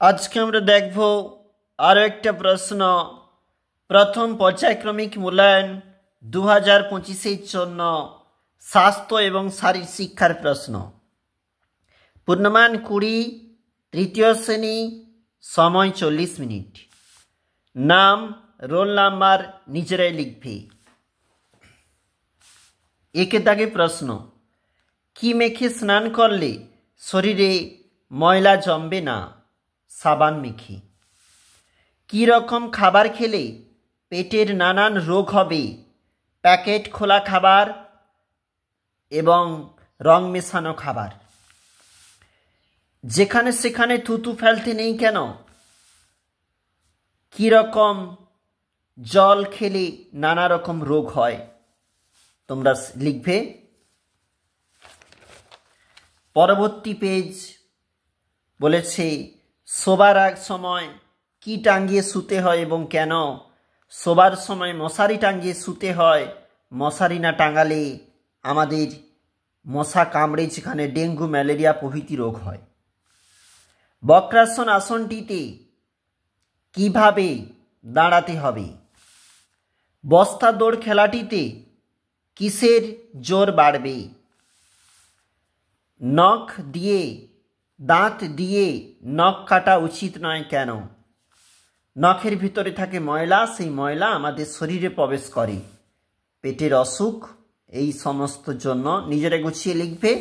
আজকে আমরা দেখব আরও একটা প্রশ্ন। প্রথম পর্যায়ক্রমিক মূল্যায়ন 2025-এর জন্য স্বাস্থ্য এবং শারীর শিক্ষার প্রশ্ন। পূর্ণমান 20, তৃতীয় শ্রেণী, সময় 40 মিনিট। নাম, রোল নাম্বার নিজেরাই লিখবে। একে দাগে প্রশ্ন, কি মেখে স্নান করলে শরীরে ময়লা জমবে না? সাবান মেখে। কি রকম খাবার খেলে পেটের নানান রোগ হবে? প্যাকেট খোলা খাবার এবং রং মেশানো খাবার। যেখানে সেখানে থুতু ফেলতে নেই কেন? কি রকম জল খেলে নানা রকম রোগ হয়? তোমরা লিখবে। পরবর্তী পেজ বলেছে শোবার সময় কি টাঙ্গিয়ে শুতে হয় এবং কেন? শোবার সময় মশারি টাঙ্গিয়ে শুতে হয়। মশারি না টাঙালে আমাদের মশা কামড়ে যেখানে ডেঙ্গু, ম্যালেরিয়া প্রভৃতি রোগ হয়। বক্রাসন আসনটিতে কিভাবে দাঁড়াতে হবে? বস্তা দৌড় খেলাটিতে কিসের জোর বাড়বে? দাঁত দিয়ে নখ কাটা উচিত নয় কেন? নখের ভিতরে থাকে ময়লা, সেই ময়লা আমাদের শরীরে প্রবেশ করে। পেটের অসুখ, এই সমস্ত জন্য নিজেরা গুছিয়ে লিখবে।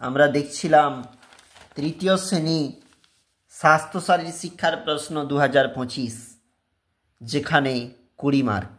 আমরা দেখছিলাম তৃতীয় শ্রেণী স্বাস্থ্য শারীর শিক্ষার প্রশ্ন 2025, যেখানে 20 মার্ক।